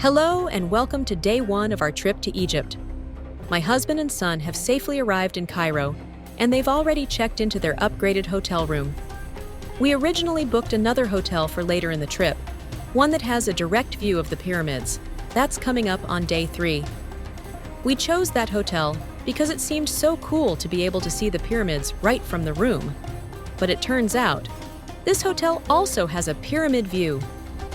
Hello and welcome to day one of our trip to Egypt. My husband and son have safely arrived in Cairo, and they've already checked into their upgraded hotel room. We originally booked another hotel for later in the trip, one that has a direct view of the pyramids. That's coming up on day 3. We chose that hotel because it seemed so cool to be able to see the pyramids right from the room. But it turns out, this hotel also has a pyramid view.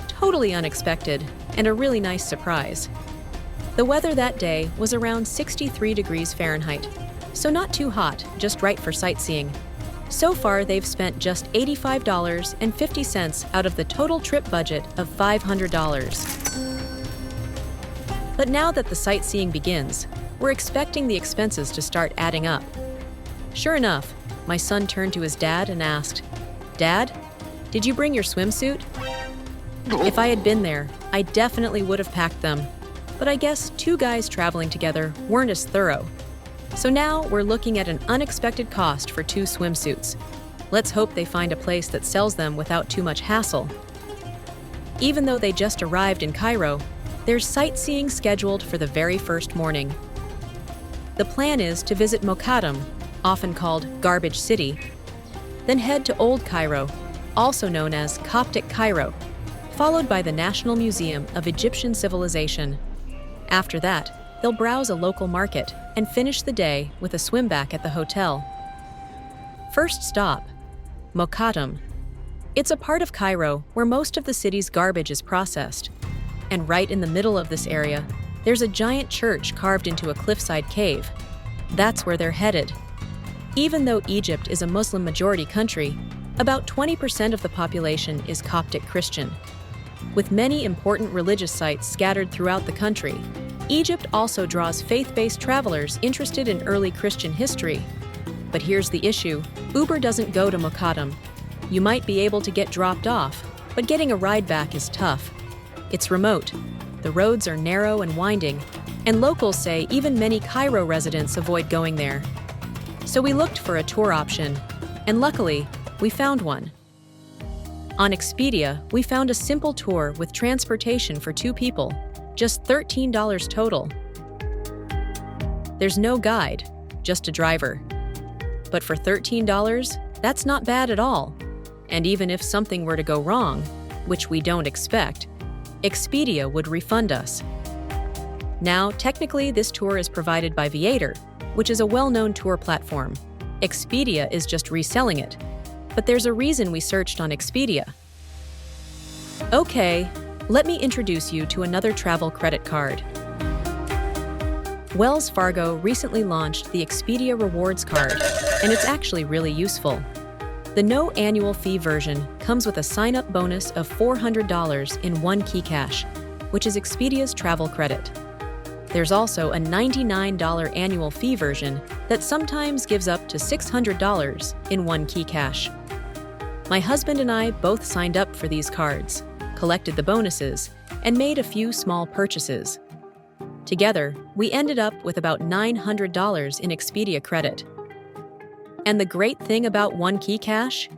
Totally unexpected, and a really nice surprise. The weather that day was around 63 degrees Fahrenheit, so not too hot, just right for sightseeing. So far, they've spent just $85.50 out of the total trip budget of $500. But now that the sightseeing begins, we're expecting the expenses to start adding up. Sure enough, my son turned to his dad and asked, "Dad, did you bring your swimsuit?" If I had been there, I definitely would have packed them. But I guess 2 guys traveling together weren't as thorough. So now we're looking at an unexpected cost for 2 swimsuits. Let's hope they find a place that sells them without too much hassle. Even though they just arrived in Cairo, there's sightseeing scheduled for the very first morning. The plan is to visit Mokattam, often called Garbage City, then head to Old Cairo, also known as Coptic Cairo, followed by the National Museum of Egyptian Civilization. After that, they'll browse a local market and finish the day with a swim back at the hotel. First stop, Mokattam. It's a part of Cairo where most of the city's garbage is processed. And right in the middle of this area, there's a giant church carved into a cliffside cave. That's where they're headed. Even though Egypt is a Muslim-majority country, about 20% of the population is Coptic Christian. With many important religious sites scattered throughout the country, Egypt also draws faith-based travelers interested in early Christian history. But here's the issue: Uber doesn't go to Mokattam. You might be able to get dropped off, but getting a ride back is tough. It's remote, the roads are narrow and winding, and locals say even many Cairo residents avoid going there. So we looked for a tour option, and luckily, we found one. On Expedia, we found a simple tour with transportation for 2 people, just $13 total. There's no guide, just a driver. But for $13, that's not bad at all. And even if something were to go wrong, which we don't expect, Expedia would refund us. Now, technically, this tour is provided by Viator, which is a well-known tour platform. Expedia is just reselling it. But there's a reason we searched on Expedia. Okay, let me introduce you to another travel credit card. Wells Fargo recently launched the Expedia Rewards card, and it's actually really useful. The no annual fee version comes with a sign-up bonus of $400 in one key cash, which is Expedia's travel credit. There's also a $99 annual fee version that sometimes gives up to $600 in one key cash. My husband and I both signed up for these cards, collected the bonuses, and made a few small purchases. Together, we ended up with about $900 in Expedia credit. And the great thing about one key cash?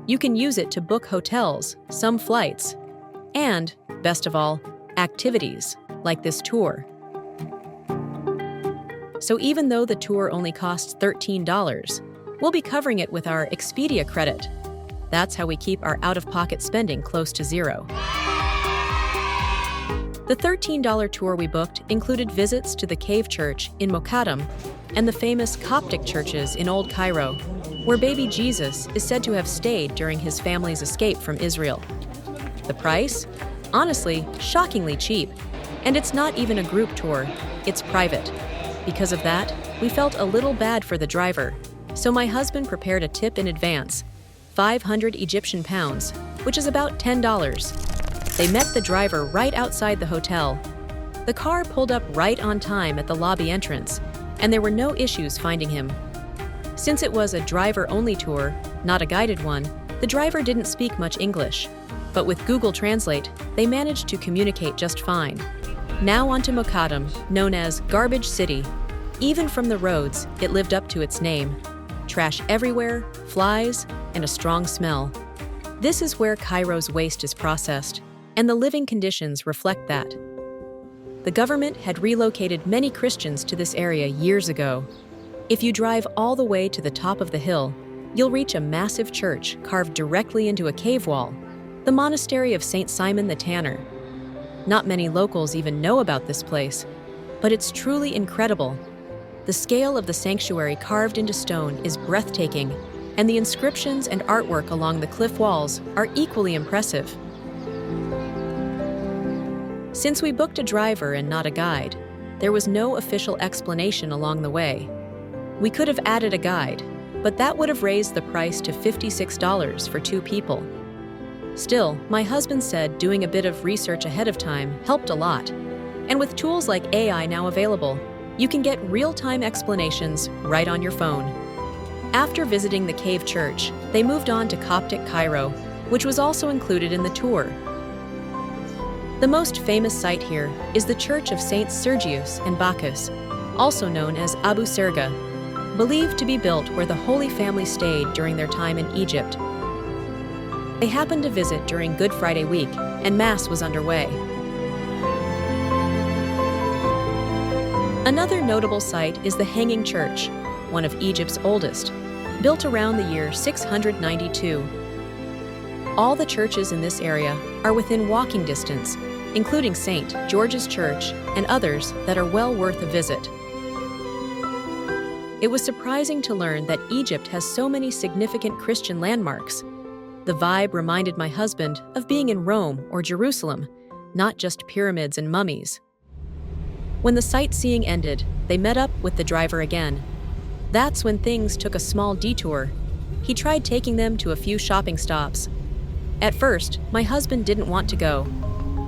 You can use it to book hotels, some flights, and, best of all, activities, like this tour. So even though the tour only costs $13, we'll be covering it with our Expedia credit. That's how we keep our out-of-pocket spending close to zero. The $13 tour we booked included visits to the cave church in Mokattam and the famous Coptic churches in Old Cairo, where baby Jesus is said to have stayed during his family's escape from Israel. The price? Honestly, shockingly cheap. And it's not even a group tour, it's private. Because of that, we felt a little bad for the driver, so my husband prepared a tip in advance, 500 Egyptian pounds, which is about $10. They met the driver right outside the hotel. The car pulled up right on time at the lobby entrance, and there were no issues finding him. Since it was a driver-only tour, not a guided one, the driver didn't speak much English, but with Google Translate, they managed to communicate just fine. Now onto Mokattam, known as Garbage City. Even from the roads, it lived up to its name. Trash everywhere, flies, and a strong smell. This is where Cairo's waste is processed, and the living conditions reflect that. The government had relocated many Christians to this area years ago. If you drive all the way to the top of the hill, you'll reach a massive church carved directly into a cave wall, the monastery of St. Simon the Tanner. Not many locals even know about this place, but it's truly incredible. The scale of the sanctuary carved into stone is breathtaking, and the inscriptions and artwork along the cliff walls are equally impressive. Since we booked a driver and not a guide, there was no official explanation along the way. We could have added a guide, but that would have raised the price to $56 for 2 people. Still, my husband said doing a bit of research ahead of time helped a lot. And with tools like AI now available, you can get real-time explanations right on your phone. After visiting the cave church, they moved on to Coptic Cairo, which was also included in the tour. The most famous site here is the Church of Saints Sergius and Bacchus, also known as Abu Serga, believed to be built where the Holy Family stayed during their time in Egypt. They happened to visit during Good Friday week, and Mass was underway. Another notable site is the Hanging Church, one of Egypt's oldest, built around the year 692. All the churches in this area are within walking distance, including St. George's Church and others that are well worth a visit. It was surprising to learn that Egypt has so many significant Christian landmarks. The vibe reminded my husband of being in Rome or Jerusalem, not just pyramids and mummies. When the sightseeing ended, they met up with the driver again. That's when things took a small detour. He tried taking them to a few shopping stops. At first, my husband didn't want to go,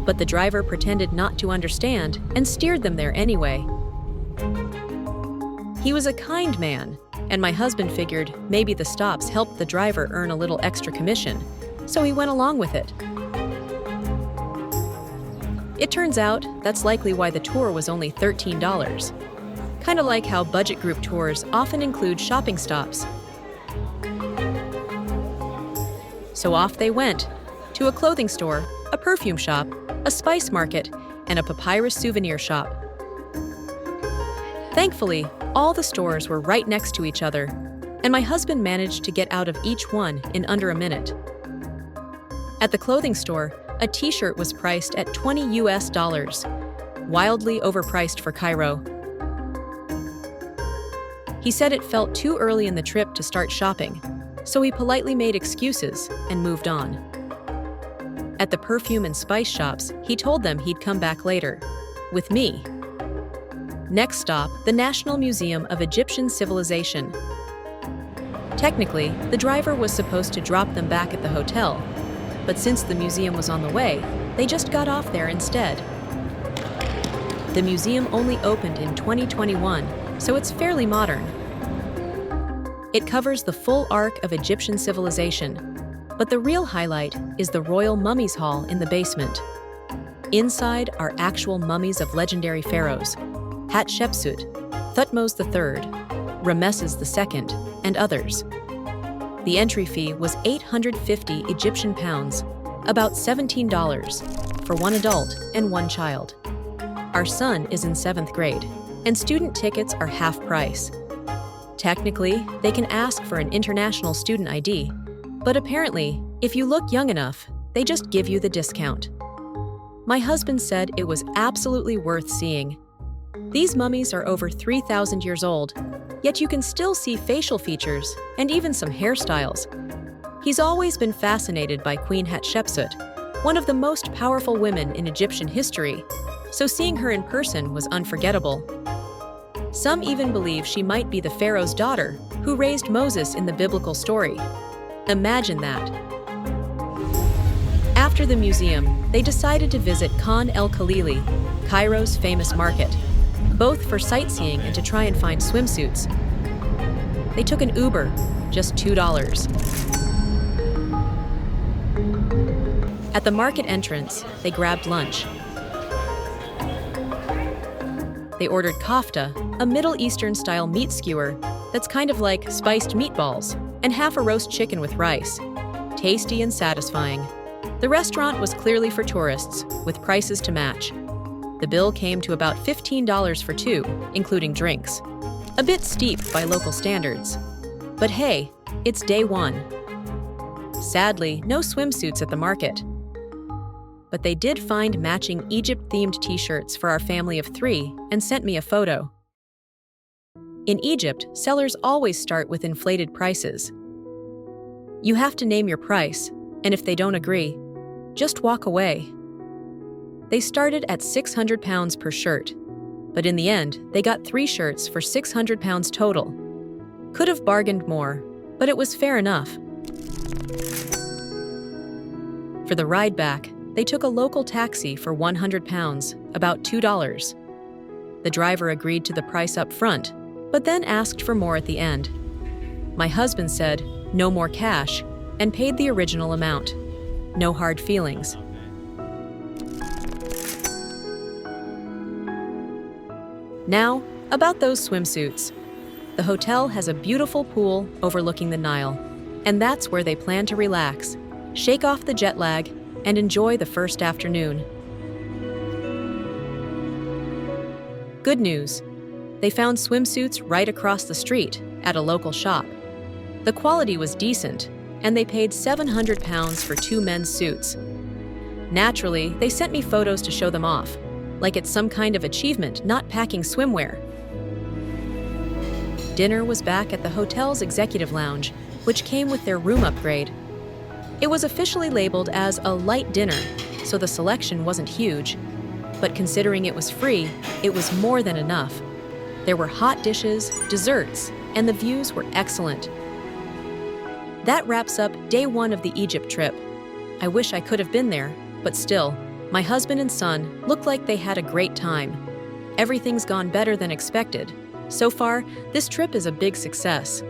but the driver pretended not to understand and steered them there anyway. He was a kind man, and my husband figured maybe the stops helped the driver earn a little extra commission, so he went along with it. It turns out that's likely why the tour was only $13. Kind of like how budget group tours often include shopping stops. So off they went, to a clothing store, a perfume shop, a spice market, and a papyrus souvenir shop. Thankfully, all the stores were right next to each other, and my husband managed to get out of each one in under a minute. At the clothing store, a t-shirt was priced at $20 US, wildly overpriced for Cairo. He said it felt too early in the trip to start shopping, so he politely made excuses and moved on. At the perfume and spice shops, he told them he'd come back later, with me. Next stop, the National Museum of Egyptian Civilization. Technically, the driver was supposed to drop them back at the hotel, but since the museum was on the way, they just got off there instead. The museum only opened in 2021, so it's fairly modern. It covers the full arc of Egyptian civilization, but the real highlight is the Royal Mummies Hall in the basement. Inside are actual mummies of legendary pharaohs, Hatshepsut, Thutmose III, Ramesses II, and others. The entry fee was 850 Egyptian pounds, about $17, for one adult and one child. Our son is in 7th grade, and student tickets are half price. Technically, they can ask for an international student ID, but apparently, if you look young enough, they just give you the discount. My husband said it was absolutely worth seeing. These mummies are over 3,000 years old, yet you can still see facial features and even some hairstyles. He's always been fascinated by Queen Hatshepsut, one of the most powerful women in Egyptian history, so seeing her in person was unforgettable. Some even believe she might be the pharaoh's daughter, who raised Moses in the biblical story. Imagine that. After the museum, they decided to visit Khan el-Khalili, Cairo's famous market, both for sightseeing and to try and find swimsuits. They took an Uber, just $2. At the market entrance, they grabbed lunch. They ordered kofta, a Middle Eastern-style meat skewer that's kind of like spiced meatballs, and half a roast chicken with rice. Tasty and satisfying. The restaurant was clearly for tourists, with prices to match. The bill came to about $15 for two, including drinks. A bit steep by local standards. But hey, it's day one. Sadly, no swimsuits at the market. But they did find matching Egypt-themed t-shirts for our family of 3 and sent me a photo. In Egypt, sellers always start with inflated prices. You have to name your price, and if they don't agree, just walk away. They started at £600 per shirt, but in the end, they got 3 shirts for £600 total. Could have bargained more, but it was fair enough. For the ride back, they took a local taxi for £100, about $2. The driver agreed to the price up front, but then asked for more at the end. My husband said, "No more cash," and paid the original amount. No hard feelings. Now, about those swimsuits. The hotel has a beautiful pool overlooking the Nile, and that's where they plan to relax, shake off the jet lag, and enjoy the first afternoon. Good news. They found swimsuits right across the street at a local shop. The quality was decent, and they paid £700 for 2 men's suits. Naturally, they sent me photos to show them off, like it's some kind of achievement not packing swimwear. Dinner was back at the hotel's executive lounge, which came with their room upgrade. It was officially labeled as a light dinner, so the selection wasn't huge. But considering it was free, it was more than enough. There were hot dishes, desserts, and the views were excellent. That wraps up day 1 of the Egypt trip. I wish I could have been there, but still, my husband and son look like they had a great time. Everything's gone better than expected. So far, this trip is a big success.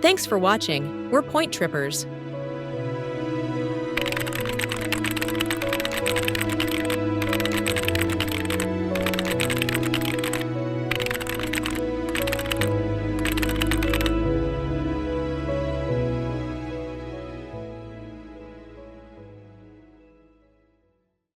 Thanks for watching. We're PoinTrippers.